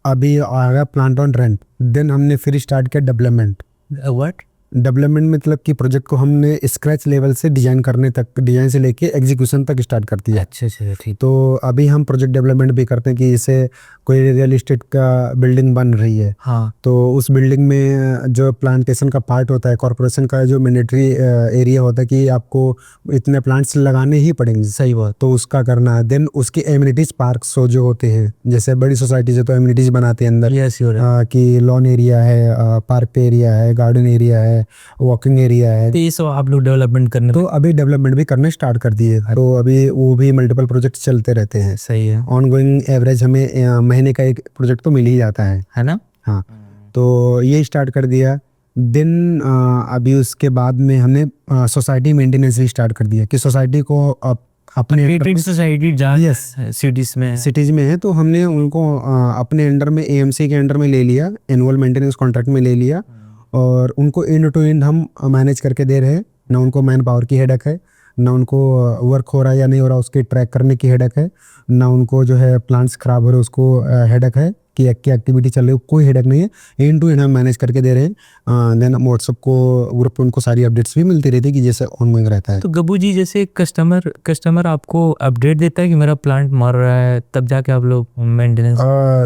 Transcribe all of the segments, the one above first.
अभी आ गया plant on rent, then हमने फिर स्टार्ट किया डेवलपमेंट। व्हाट? डेवलपमेंट मतलब कि प्रोजेक्ट को हमने स्क्रैच लेवल से डिजाइन करने तक, डिजाइन से लेके एग्जीक्यूशन तक स्टार्ट कर दिया। अच्छा अच्छा, ठीक। तो अभी हम प्रोजेक्ट डेवलपमेंट भी करते हैं कि जैसे कोई रियल इस्टेट का बिल्डिंग बन रही है, हाँ। तो उस बिल्डिंग में जो प्लांटेशन का पार्ट होता है, कॉर्पोरेशन का जो मैंडेटरी एरिया होता है कि आपको इतने प्लांट्स लगाने ही पड़ेंगे, सही बात। तो उसका करना है। देन उसके एमिनिटीज पार्क्स जो होते हैं, जैसे बड़ी सोसाइटी से तो एमिनिटीज बनाते हैं अंदर, यस योर। कि लॉन एरिया है, पार्क एरिया है, गार्डन एरिया है, वॉकिंग एरिया है। तो ये सब आप लोग डेवलपमेंट करने तो अभी डेवलपमेंट भी करने स्टार्ट कर दिए, तो अभी वो भी मल्टीपल प्रोजेक्ट चलते रहते हैं। सही है। ऑनगोइंग एवरेज हमें महीने का एक प्रोजेक्ट तो मिल ही जाता है ना? हाँ। तो ये स्टार्ट कर दिया। देन अभी उसके बाद में हमने सोसाइटी मेंटेनेंस भी स्टार्ट कर दिया कि सोसाइटी को अपने सोसाइटी Yes. सिटीज में सिटीज में है, तो हमने उनको अपने अंडर में, एएमसी के अंडर में ले लिया, एनुअल मेंटेनेंस कॉन्ट्रैक्ट में ले लिया, और उनको एंड टू एंड हम मैनेज करके दे रहे हैं। ना उनको मैन पावर की हेडक है, ना उनको वर्क हो रहा है या नहीं हो रहा उसके ट्रैक करने की हेडक है, ना उनको जो है प्लांट्स खराब हो रहे उसको हेडक है कि एक्टिविटी चल रही है, कोई हेडक नहीं है। एंड टू एंड हम मैनेज करके दे रहे हैं। देन व्हाट्सएप को ग्रुप पे उनको सारी अपडेट्स भी मिलती रहती है कि जैसे ऑनगोइंग रहता है। तो गब्बू जी, जैसे कस्टमर आपको अपडेट देता है कि मेरा प्लांट मर रहा है, तब जाके आप लोग मेंटेनेंस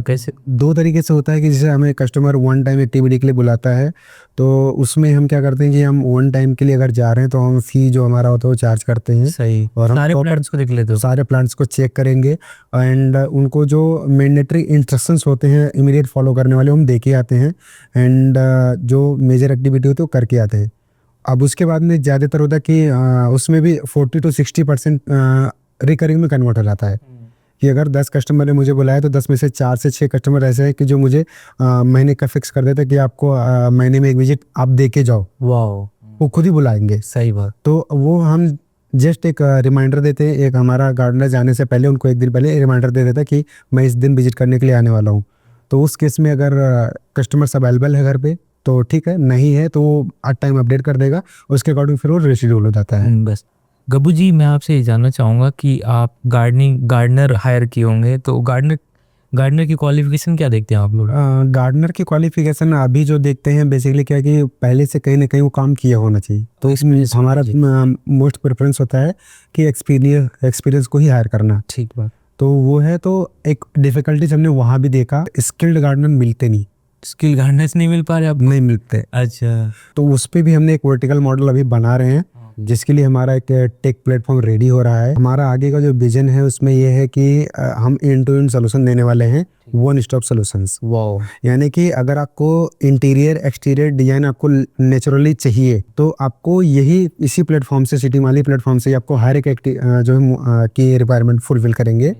कैसे? दो तरीके से होता है कि जैसे हमें कस्टमर वन टाइम एक्टिविटी के लिए बुलाता है, तो उसमें हम क्या करते हैं कि हम वन टाइम के लिए अगर जा रहे हैं तो हम फी जो हमारा होता है वो चार्ज करते हैं। सही। और हम सारे प्लांट्स को देख लेते हो? सारे प्लांट्स को चेक करेंगे, एंड उनको जो मैंडेटरी इंस्ट्रक्शंस होते हैं इमीडिएट फॉलो करने वाले हम दे के आते हैं, एंड जो मेजर एक्टिविटी होती है वो करके आते हैं। अब उसके बाद में ज़्यादातर होता है कि उसमें भी 40 to 60% रिकरिंग में कन्वर्ट हो जाता है कि अगर 10 कस्टमर ने मुझे बुलाया तो 10 में से 4 से 6 कस्टमर ऐसे हैं कि जो मुझे महीने का फिक्स कर देते हैं कि आपको महीने में एक विजिट आप दे के जाओ, वाओ, वो खुद ही बुलाएंगे। सही बात। तो वो हम जस्ट एक रिमाइंडर देते हैं, एक हमारा गार्डनर जाने से पहले उनको एक दिन पहले रिमाइंडर दे देता है कि मैं इस दिन विजिट करने के लिए आने वाला हूँ। तो उस केस में अगर कस्टमर्स अवेलेबल है घर पे तो ठीक है, नहीं है तो वो हर टाइम अपडेट कर देगा, उसके अकॉर्डिंग फिर वो रेशिड्यूल हो जाता है। बस। गब्बू जी, मैं आपसे ये जानना चाहूँगा कि आप गार्डनर हायर किए होंगे, तो गार्डनर की क्वालिफिकेशन क्या देखते हैं आप लोग? गार्डनर की क्वालिफिकेशन अभी जो देखते हैं बेसिकली क्या है कि पहले से कहीं ना कहीं वो काम किया होना चाहिए, तो इसमें हमारा मोस्ट प्रेफरेंस होता है कि एक्सपीरियंस को ही हायर करना। ठीक बात। तो वो है, तो एक डिफिकल्टीज हमने वहाँ भी देखा, स्किल्ड गार्डनर मिलते नहीं, स्किल गार्डनर्स नहीं मिल पा रहे अब? नहीं मिलते। अच्छा। तो उस पर भी हमने एक वर्टिकल मॉडल अभी बना रहे हैं, जिसके लिए हमारा एक टेक प्लेटफॉर्म रेडी हो रहा है। हमारा आगे का जो विजन है उसमें यह है कि हम एंड टू एंड सोल्यूशन देने वाले हैं, वन स्टॉप सोल्यूशंस। वाओ। यानी कि अगर आपको इंटीरियर एक्सटीरियर डिजाइन आपको नेचुरली चाहिए तो आपको यही इसी प्लेटफॉर्म से, सिटी माली प्लेटफॉर्म से आपको हर एक जो है की रिक्वायरमेंट फुलफिल करेंगे।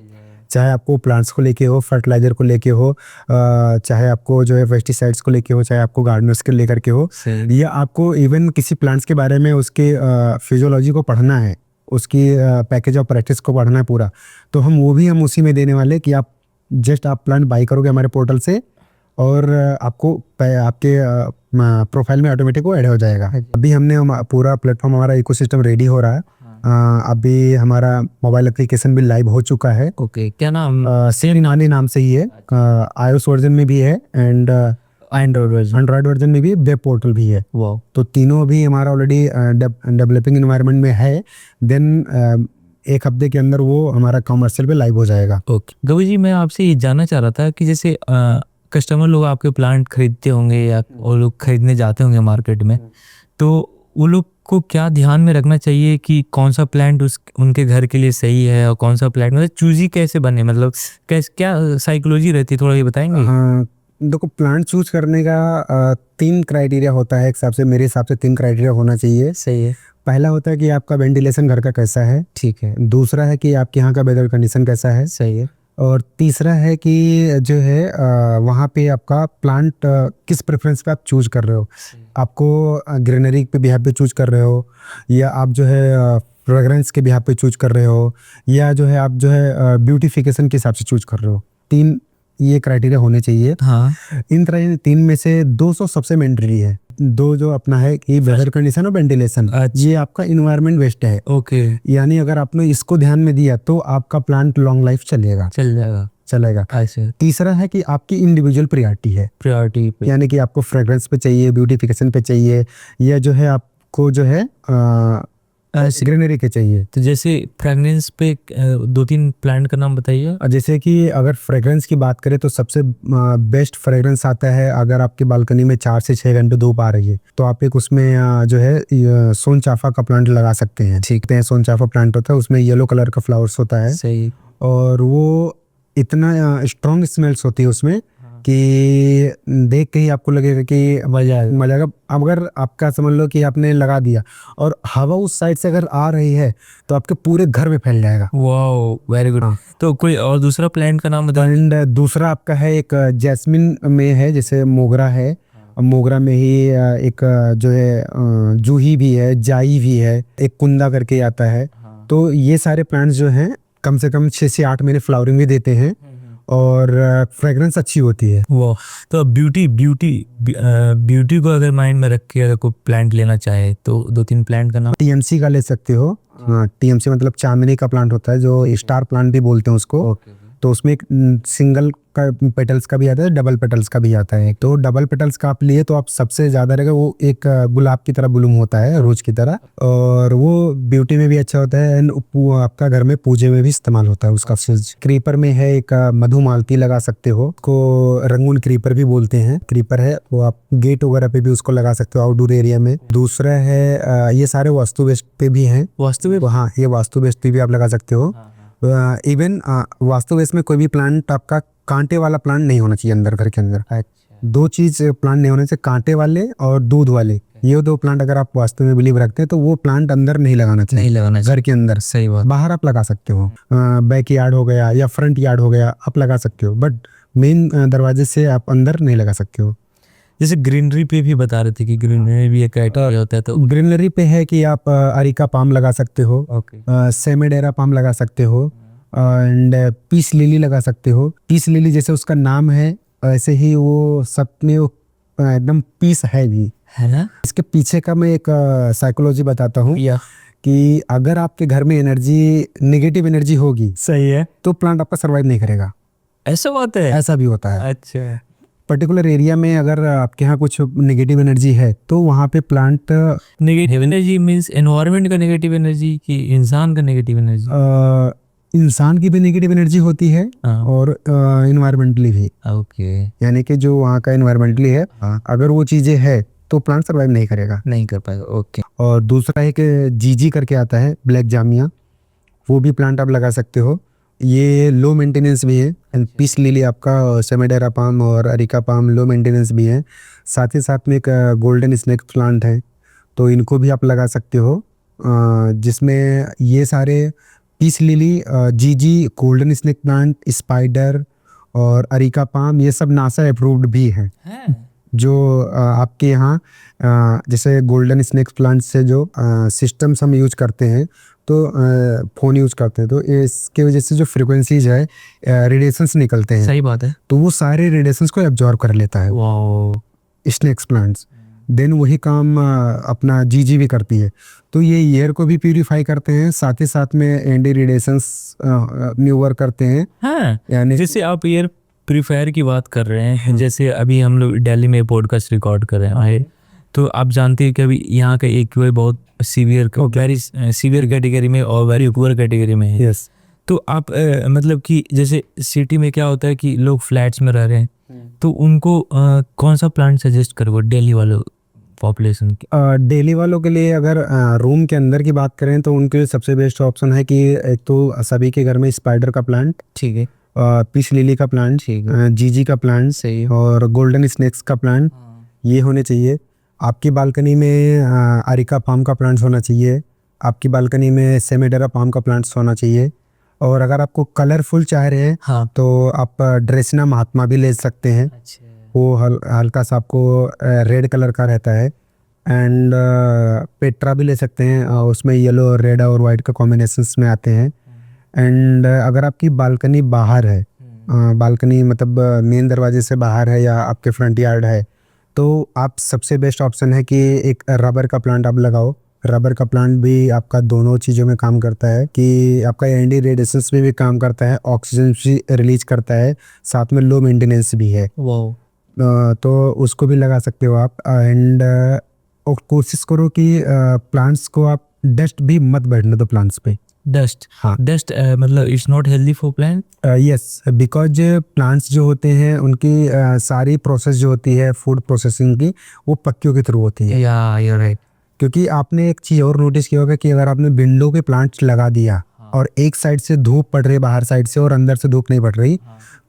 चाहे आपको प्लांट्स को लेके हो, फर्टिलाइजर को लेके हो, चाहे आपको जो है पेस्टिसाइड्स को लेके हो, चाहे आपको गार्डनर्स के लेकर के हो, या आपको इवन किसी प्लांट्स के बारे में उसके फिजियोलॉजी को पढ़ना है, उसकी पैकेज ऑफ प्रैक्टिस को पढ़ना है पूरा, तो हम उसी में देने वाले कि आप जस्ट आप प्लांट बाई करोगे हमारे पोर्टल से और आपको आपके प्रोफाइल में ऑटोमेटिक वो ऐड हो जाएगा। अभी हमने पूरा प्लेटफॉर्म, हमारा इकोसिस्टम रेडी हो रहा है। अभी हमारा मोबाइल एप्लीकेशन भी लाइव हो चुका है। ओके, क्या नाम? सेम नानी नाम से ही है, iOS वर्जन में भी है एंड एंड्रॉयड वर्जन में भी, वेब पोर्टल भी है। वाओ। तो तीनों भी हमारा ऑलरेडी डेवलपिंग एनवायरनमेंट में है। देन एक हफ्ते के अंदर वो हमारा कमर्शियल पे लाइव हो जाएगा। ओके गब्बू जी, मैं आपसे ये जानना चाह रहा था कि जैसे कस्टमर लोग आपके प्लांट खरीदते होंगे या वो लोग खरीदने जाते होंगे मार्केट में, तो वो लोग को क्या ध्यान में रखना चाहिए कि कौन सा प्लांट उनके घर के लिए सही है और कौन सा प्लांट, मतलब चूजी कैसे बने, मतलब क्या साइकोलॉजी रहती है, थोड़ा ये बताएंगे? हाँ, देखो प्लांट चूज करने का 3 क्राइटेरिया होता है, एक हिसाब से, मेरे हिसाब से 3 क्राइटेरिया होना चाहिए। सही है। पहला होता है कि आपका वेंटिलेशन घर का कैसा है। ठीक है। दूसरा है कि आपके यहाँ का वेदर कंडीशन कैसा है। सही है। और तीसरा है कि जो है वहाँ पे आपका प्लांट किस प्रेफरेंस पे आप चूज कर रहे हो। आपको ग्रीनरी पे बिहाफ पे चूज कर रहे हो, या आप जो है फ्रेग्रेंस के बिहाफ पे चूज कर रहे हो, या जो है आप जो है ब्यूटिफिकेशन के हिसाब से चूज कर रहे हो। 3 ये क्राइटेरिया होने चाहिए। हाँ। इन 3 में से 200 सबसे मैंडेटरी है। 2 जो अपना है कि वेदर कंडीशन और वेंटिलेशन, ये आपका इन्वायरमेंट बेस्ड है। ओके। यानी अगर आपने इसको ध्यान में दिया तो आपका प्लांट लॉन्ग लाइफ चल जाएगा। चलेगा। ऐसे तीसरा है कि आपकी इंडिविजुअल प्रायोरिटी है, प्रायोरिटी पे यानी कि आपको फ्रेग्रेंस पे चाहिए, ब्यूटिफिकेशन पे चाहिए, या जो है आपको जो है ऐसे। ग्रीनरी के चाहिए। तो जैसे फ्रेगनेंस पे 2-3 प्लांट का नाम बताइए। और जैसे कि अगर फ्रेग्रेंस की बात करें तो सबसे बेस्ट फ्रेग्रेंस आता है अगर आपकी बालकनी में 4 से 6 घंटे धूप आ रही है तो आप एक उसमें जो है सोन चाफा का प्लांट लगा सकते हैं। ठीक है, सोन चाफा प्लांट होता है, उसमें येलो कलर का फ्लावर्स होता है सही। और वो इतना स्ट्रॉन्ग स्मेल्स होती है उसमें कि देख के ही आपको लगेगा कि मजा आएगा। मजा आएगा। अब अगर आपका समझ लो कि आपने लगा दिया और हवा उस साइड से अगर आ रही है तो आपके पूरे घर में फैल जाएगा। Wow, very good. हाँ। तो कोई और दूसरा प्लांट का नाम बताइए। एंड दूसरा आपका है एक जैस्मिन में है, जैसे मोगरा है, मोगरा में ही एक जो है जूही भी है, जाई भी है, एक कुंदा करके आता है। तो ये सारे प्लांट्स जो हैं कम से कम 6 से 8 महीने फ्लावरिंग भी देते हैं और फ्रेग्रेंस अच्छी होती है। वो तो ब्यूटी को अगर माइंड में रख के अगर कोई प्लांट लेना चाहे तो 2-3 प्लांट का नाम। टीएमसी का ले सकते हो। टीएमसी मतलब चांदनी का प्लांट होता है, जो स्टार प्लांट भी बोलते हैं उसको। तो उसमें एक सिंगल का पेटल्स का भी आता है, डबल पेटल्स का भी आता है। तो डबल पेटल्स का आप लिए तो आप सबसे ज्यादा रहेगा, वो एक गुलाब की तरह ब्लूम होता है, रोज की तरह, और वो ब्यूटी में भी अच्छा होता है एंड आपका घर में पूजे में भी इस्तेमाल होता है उसका फूल। क्रीपर में है एक मधुमालती लगा सकते हो, को रंगून क्रीपर भी बोलते हैं, क्रीपर है वो, आप गेट वगैरह पे भी उसको लगा सकते हो आउटडोर एरिया में। दूसरा है ये सारे वास्तु बेस्ट पे भी हैं। वास्तु में हाँ, ये वास्तु बेस्ट पे भी आप लगा सकते हो। इवन वास्तु बेस में कोई भी प्लांट आपका कांटे वाला प्लांट नहीं होना चाहिए अंदर, घर के अंदर। 2 चीज प्लांट नहीं होने चाहिए, कांटे वाले और दूध वाले। ये 2 प्लांट अगर आप वास्तु में बिलीव रखते हैं तो वो प्लांट अंदर नहीं लगाना चाहिए, नहीं लगाना घर के अंदर। सही बात। बाहर आप लगा सकते हो, बैक यार्ड हो गया या फ्रंट यार्ड हो गया, आप लगा सकते हो, बट मेन दरवाजे से आप अंदर नहीं लगा सकते हो। जैसे ग्रीनरी पे भी बता रहे थे कि ग्रीनरी भी एक क्राइटेरिया होता है, तो ग्रीनरी पे है कि आप अरिका पाम लगा सकते हो, सेमेडेरा पाम लगा सकते हो एंड पीस लिली लगा सकते हो। पीस लिली जैसे उसका नाम है ऐसे ही वो सब में वो एकदम पीस है भी, है ना। इसके पीछे का मैं एक साइकोलॉजी बताता हूँ या कि अगर आपके घर में एनर्जी, नेगेटिव एनर्जी होगी, सही है, तो प्लांट आपका सर्वाइव नहीं करेगा। ऐसा बात है। ऐसा भी होता है। अच्छा, पर्टिकुलर एरिया में अगर आपके यहाँ कुछ नेगेटिव एनर्जी है तो वहाँ पे plant, negative energy means environment का नेगेटिव एनर्जी कि इंसान का नेगेटिव एनर्जी। इंसान की भी नेगेटिव एनर्जी होती है और इन्वायरमेंटली भी। ओके, यानी कि जो वहाँ का इन्वायरमेंटली है, अगर वो चीजें है तो प्लांट सर्वाइव नहीं करेगा, नहीं कर पाएगा। ओके। और दूसरा है कि जीजी करके आता है, ब्लैक जामिया, वो भी प्लांट आप लगा सकते हो। ये लो मेंटेनेंस भी है एंड पीस लिली आपका, सेमेडेरा पाम और अरिका पाम लो मेंटेनेंस भी है। साथ ही साथ में एक गोल्डन स्नेक प्लांट है, तो इनको भी आप लगा सकते हो, जिसमें ये सारे पीस लिली, जीजी, गोल्डन स्नेक प्लांट, स्पाइडर और अरिका पाम, ये सब नासा अप्रूव्ड भी हैं। जो आपके यहाँ जैसे गोल्डन स्नेक प्लांट से जो सिस्टम्स हम यूज करते हैं, तो फोन यूज करते हैं, तो इसके वजह से जो फ्रिक्वेंसीज है, रेडिएशंस निकलते हैं। सही बात है। तो वो सारे रेडिएशंस को एब्जॉर्ब कर लेता है वाओ, स्नेक्स प्लांट्स। देन वही काम अपना जीजी भी करती है, तो ये एयर को भी प्यूरिफाई करते हैं, साथ ही साथ में एंटी रेडिएशंस में वर्क करते हैं। हाँ, यानी जैसे आप एयर प्यूरीफायर की बात कर रहे हैं, जैसे अभी हम लोग दिल्ली में पॉडकास्ट रिकॉर्ड कर रहे हैं, तो आप जानते हैं कि अभी यहाँ का एक्यूआई बहुत सीवियर, वेरी सीवियर कैटेगरी में और वेरी पुअर कैटेगरी में है। यस। तो आप मतलब कि जैसे सिटी में क्या होता है कि लोग फ्लैट्स में रह रहे हैं, तो उनको कौन सा प्लांट सजेस्ट करोगे दिल्ली वालों पॉपुलेशन की? दिल्ली वालों के लिए अगर रूम के अंदर की बात करें तो उनके लिए सबसे बेस्ट ऑप्शन है कि एक तो सभी के घर में स्पाइडर का प्लांट, ठीक है, पीस लिली का प्लांट, जीजी का प्लांट, सही, और गोल्डन स्नेक्स का प्लांट, ये होने चाहिए। आपकी बालकनी में अरिका पाम का प्लांट्स होना चाहिए, आपकी बालकनी में सेमेडेरा पाम का प्लांट्स होना चाहिए, और अगर आपको कलरफुल चाह रहे हैं हाँ, तो आप ड्रेसिना महात्मा भी ले सकते हैं। अच्छा, वो हल्का सा आपको रेड कलर का रहता है, एंड पेट्रा भी ले सकते हैं, उसमें येलो और रेड और वाइट का कॉम्बिनेशंस में आते हैं। एंड अगर आपकी बालकनी बाहर है, बालकनी मतलब मेन दरवाजे से बाहर है या आपके फ्रंट यार्ड है, तो आप सबसे बेस्ट ऑप्शन है कि एक रबर का प्लांट आप लगाओ। रबर का प्लांट भी आपका दोनों चीज़ों में काम करता है कि आपका एंटी रेडिएशंस में भी काम करता है, ऑक्सीजन भी रिलीज करता है, साथ में लो मेंटेनेंस भी है। वाओ। तो उसको भी लगा सकते हो आप। एंड और कोशिश करो कि प्लांट्स को आप डस्ट भी मत बैठने दो प्लांट्स पे। डस्ट, हाँ। डस्ट मतलब it's not healthy for plant. Yes, because plants जो होते हैं उनकी सारी प्रोसेस जो होती है फूड प्रोसेसिंग की, वो पत्तियों के थ्रू होती है। या यू राइट। क्योंकि आपने एक चीज़ और नोटिस किया होगा कि अगर आपने विंडो के प्लांट्स लगा दिया और एक साइड से धूप पड़ रही है बाहर साइड से और अंदर से धूप नहीं पड़ रही,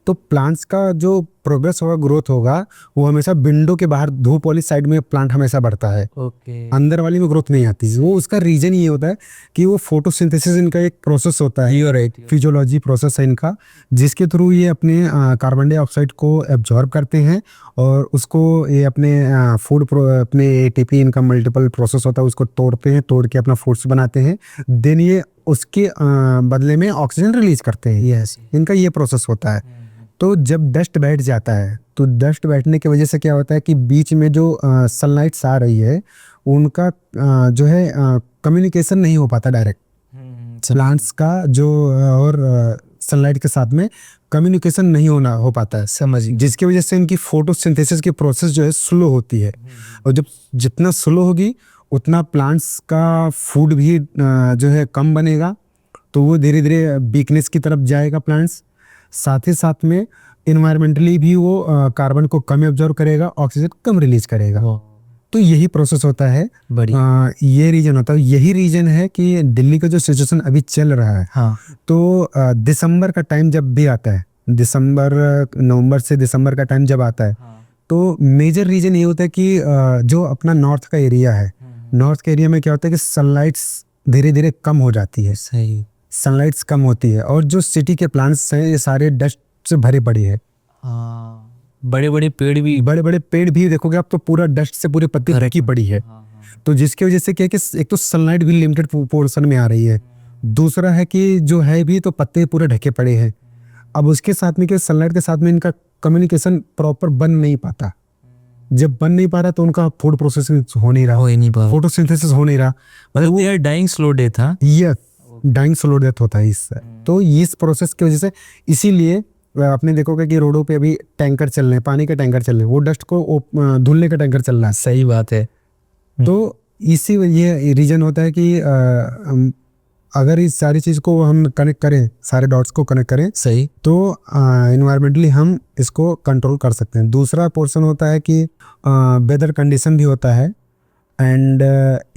तो प्लांट्स का जो प्रोग्रेस होगा, ग्रोथ होगा, वो हमेशा विंडो के बाहर धूप वाली साइड में प्लांट हमेशा बढ़ता है, ओके। अंदर वाली में ग्रोथ नहीं आती। वो उसका रीजन ये होता है कि वो फोटोसिंथेसिस इनका एक प्रोसेस होता है, यू राइट। फिजियोलॉजी प्रोसेस है इनका, जिसके थ्रू ये अपने कार्बन डाइऑक्साइड को एब्जॉर्ब करते हैं और उसको ये अपने फूड अपने एटीपी, इनका मल्टीपल प्रोसेस होता है, उसको तोड़ते हैं, तोड़ के अपना फूड्स बनाते हैं, देन ये उसके बदले में ऑक्सीजन रिलीज करते हैं। यस, इनका ये प्रोसेस होता है। तो जब डस्ट बैठ जाता है, तो डस्ट बैठने की वजह से क्या होता है कि बीच में जो सनलाइट्स आ रही है उनका जो है कम्युनिकेशन नहीं हो पाता डायरेक्ट प्लांट्स का, जो और सनलाइट के साथ में कम्युनिकेशन नहीं हो पाता है, समझिए, जिसकी वजह से इनकी फोटोसिंथेसिस की प्रोसेस जो है स्लो होती है। और जब जितना स्लो होगी उतना प्लांट्स का फूड भी जो है कम बनेगा, तो वो धीरे धीरे वीकनेस की तरफ जाएगा प्लांट्स। साथ ही साथ में इन्वायरमेंटली भी वो कार्बन को कम एब्जॉर्ब करेगा, ऑक्सीजन कम रिलीज करेगा। तो यही प्रोसेस होता है। ये रीजन होता है, यही रीजन है कि दिल्ली का जो सिचुएशन अभी चल रहा है, हाँ। तो दिसंबर का टाइम जब भी आता है, नवंबर से दिसंबर का टाइम जब आता है, तो मेजर रीजन ये होता है कि जो अपना नॉर्थ का एरिया है, नॉर्थ के एरिया में क्या होता है कि सनलाइट्स धीरे धीरे कम हो जाती है। सही। सनलाइट्स कम होती है और जो सिटी के प्लांट्स हैं ये सारे डस्ट से भरे पड़े हैं। बड़े बड़े पेड़ भी देखोगे आप तो पूरा डस्ट से पूरी पत्ती ढकी पड़ी है। तो जिसकी वजह से क्या है कि एक तो सनलाइट भी लिमिटेड पोर्शन में आ रही है, दूसरा है कि जो है भी तो पत्ते पूरे ढके पड़े हैं। अब उसके साथ में क्या, सनलाइट के साथ में इनका कम्युनिकेशन प्रॉपर बन नहीं पाता। जब बन नहीं पा रहा तो उनका फूड प्रोसेसिंग हो नहीं रहा, फोटोसिंथेसिस हो नहीं रहा, मतलब वो यार डाइंग स्लो डेथ। हाँ, यस, डाइंग स्लो डेथ होता है इससे। तो इस प्रोसेस की वजह से, इसीलिए आपने देखोगे कि रोडों पे अभी टैंकर चल रहे हैं, पानी के टैंकर चल रहे हैं, वो डस्ट को धुलने का टैंकर चल रहा है। सही बात है। तो इसी ये रीजन होता है कि अगर इस सारी चीज़ को हम कनेक्ट करें, सारे डॉट्स को कनेक्ट करें, सही, तो इन्वायरमेंटली हम इसको कंट्रोल कर सकते हैं। दूसरा पोर्शन होता है कि वेदर कंडीशन भी होता है, एंड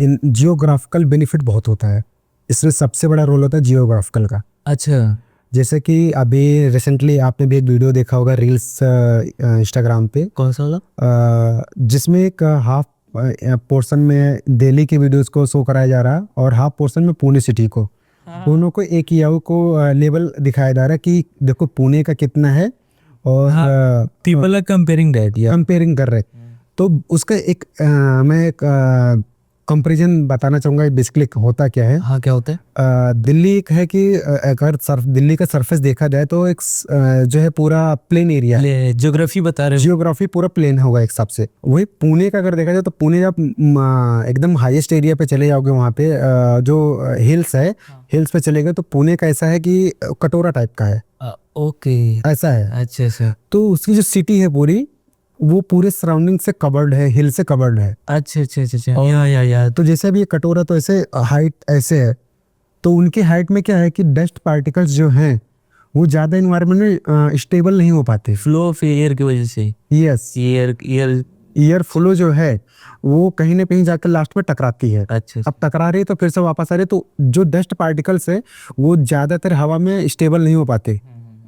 इन जियोग्राफिकल बेनिफिट बहुत होता है। इसमें सबसे बड़ा रोल होता है जियोग्राफिकल का। अच्छा, जैसे कि अभी रिसेंटली आपने भी एक वीडियो देखा होगा रील्स इंस्टाग्राम पे, कौन सा वाला, जिसमें एक हाफ पोर्शन में दिल्ली के वीडियोस को शो कराया जा रहा है और हाफ पोर्शन में पुणे सिटी को, दोनों को एक याव को लेवल दिखाया जा रहा है कि देखो पुणे का कितना है और people are comparing that, comparing कर रहे। तो उसका एक मैं एक कंपैरिजन बताना चाहूंगा बेसिकली होता क्या है। हाँ, क्या होता है? दिल्ली एक है कि अगर दिल्ली का सरफेस देखा जाए तो एक जो है पूरा प्लेन एरिया है। ज्योग्राफी बता रहे, जियोग्राफी पूरा प्लेन होगा एक हिसाब से। वही पुणे का अगर देखा जाए तो पुणे जब एकदम हाईएस्ट एरिया पे चले जाओगे, वहाँ पे जो हिल्स है, हिल्स पे चले गए तो पुणे का ऐसा है कि कटोरा टाइप का है। ओके, ऐसा है। अच्छा अच्छा। तो उसकी जो सिटी है पूरी, वो पूरे सराउंडिंग से कवर्ड है, हिल से कवर्ड है। अच्छा अच्छा अच्छा, या तो जैसे अभी ये कटोरा तो ऐसे हाइट ऐसे है, तो उनके हाइट में क्या है कि डस्ट पार्टिकल्स जो हैं वो ज्यादा इन्वायरमेंट में स्टेबल नहीं हो पाते, फ्लो ऑफ एयर की वजह से। यस, एयर फ्लो जो है वो कहीं ना कहीं जाकर लास्ट में टकराती है। अच्छा, अब टकरा रही है तो फिर से वापस आ रही है, तो जो डस्ट पार्टिकल्स है वो ज्यादातर हवा में स्टेबल नहीं हो पाते,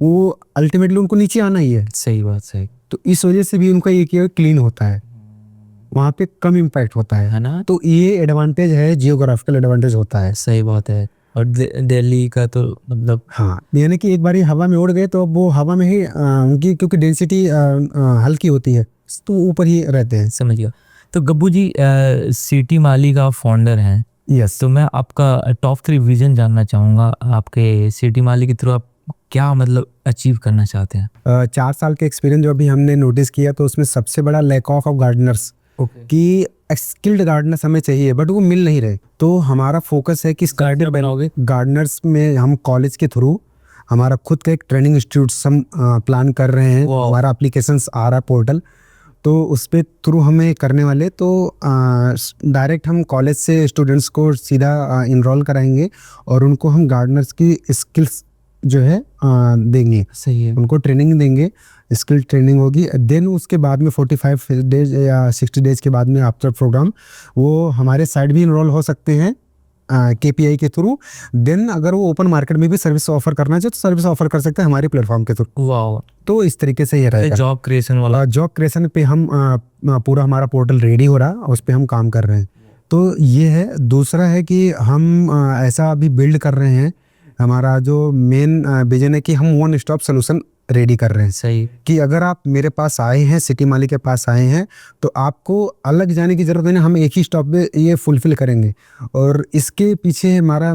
वो अल्टीमेटली उनको नीचे आना ही है। सही बात, सही। तो इस वजह से भी उनका एक क्लीन होता है, वहाँ पे कम इम्पैक्ट होता है ना। तो ये एडवांटेज है, जियोग्राफिकल एडवांटेज होता है। सही बात है। और दिल्ली का तो मतलब, हाँ, यानी कि एक बार हवा में उड़ गए तो वो हवा में ही उनकी क्योंकि डेंसिटी हल्की होती है तो ऊपर ही रहते हैं। समझ गया। तो गब्बू जी सिटी माली का फाउंडर हैं। यस। तो मैं आपका टॉप 3 विजन जानना चाहूँगा, आपके सिटी माली के थ्रू आप क्या मतलब अचीव करना चाहते हैं? 4 साल के एक्सपीरियंस जो अभी हमने नोटिस किया तो उसमें सबसे बड़ा लैक ऑफ गार्डनर्स कि स्किल्ड गार्डनर्स हमें चाहिए बट वो मिल नहीं रहे। तो हमारा फोकस है कि गार्डनर बनाओगे? गार्डनर्स में हम कॉलेज के थ्रू हमारा खुद का एक ट्रेनिंग इंस्टीट्यूट हम प्लान कर रहे हैं। Wow. हमारा एप्लीकेशंस आ रहा है पोर्टल, तो उस पे थ्रू हमें करने वाले। तो डायरेक्ट हम कॉलेज से स्टूडेंट्स को सीधा इनरोल कराएंगे और उनको हम गार्डनर्स की स्किल्स जो है देंगे, सही है। उनको ट्रेनिंग देंगे, स्किल ट्रेनिंग होगी। देन उसके बाद में 45 डेज या 60 डेज के बाद में आफ्टर प्रोग्राम वो हमारे साइड भी इनरोल हो सकते हैं KPI के थ्रू। देन अगर वो ओपन मार्केट में भी सर्विस ऑफर करना चाहे तो सर्विस ऑफर कर सकते हैं हमारे प्लेटफॉर्म के थ्रू। वाह, तो इस तरीके से ये रहेगा। जॉब क्रिएशन वाला। जॉब क्रिएशन पे हम पूरा हमारा पोर्टल रेडी हो रहा है, उस पे हम काम कर रहे हैं। तो ये है। दूसरा है कि हम ऐसा अभी बिल्ड कर रहे हैं, हमारा जो मेन विजन है कि हम वन स्टॉप सोल्यूशन रेडी कर रहे हैं। सही। कि अगर आप मेरे पास आए हैं, सिटी माली के पास आए हैं, तो आपको अलग जाने की जरूरत नहीं, हम एक ही स्टॉप पे ये फुलफिल करेंगे। और इसके पीछे हमारा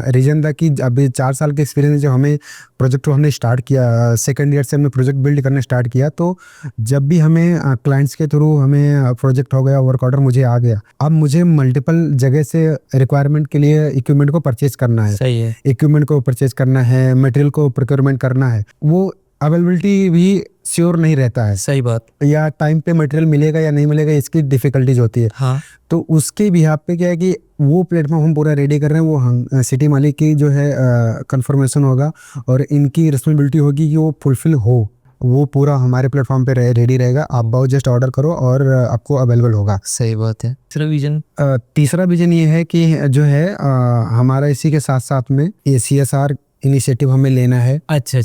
रीजन था कि अभी 4 साल के एक्सपीरियंस जो हमें प्रोजेक्ट हमने स्टार्ट किया, सेकंड ईयर से हमने प्रोजेक्ट बिल्ड करने स्टार्ट किया। तो जब भी हमें क्लाइंट्स के थ्रू हमें प्रोजेक्ट हो गया, वर्क ऑर्डर मुझे आ गया, अब मुझे मल्टीपल जगह से रिक्वायरमेंट के लिए इक्विपमेंट को परचेज करना है। सही है। इक्विपमेंट को परचेज करना है, मटेरियल को प्रोक्योरमेंट करना है, वो अवेलेबिलिटी भी श्योर नहीं रहता है। सही बात। या टाइम पे मटेरियल मिलेगा या नहीं मिलेगा, इसकी डिफिकल्टीज होती है। हाँ। तो उसके बिहाफ पे क्या है कि वो प्लेटफॉर्म हम पूरा रेडी कर रहे हैं। वो हम सिटी मालिक की जो है कंफर्मेशन होगा और इनकी रिस्पॉन्सिबिलिटी होगी कि वो फुलफिल हो, वो पूरा हमारे प्लेटफॉर्म पे रेडी रहेगा। आप बहुत जस्ट ऑर्डर करो और आपको अवेलेबल होगा। सही बात है। तीसरा विजन ये है कि जो है हमारा इसी के साथ साथ में ये CSR इनिशिएटिव हमें लेना है। अच्छा।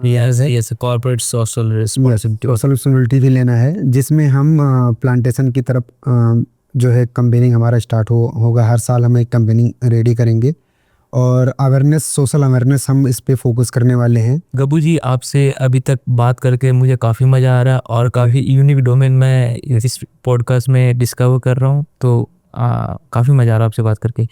यस, कॉर्पोरेट सोशल रिस्पॉन्सिबिलिटी भी लेना है, जिसमें हम प्लांटेशन की तरफ जो है कंपेनिंग हमारा स्टार्ट होगा। हर साल हम एक कंपेनिंग रेडी करेंगे और अवेयरनेस, सोशल अवेयरनेस हम इस पे फोकस करने वाले हैं। गब्बू जी, आपसे अभी तक बात करके मुझे काफ़ी मज़ा आ रहा है और काफ़ी यूनिक डोमेन मैं इस पॉडकास्ट में डिस्कवर कर रहा हूँ। तो काफ़ी मज़ा आ रहा है आपसे बात करके।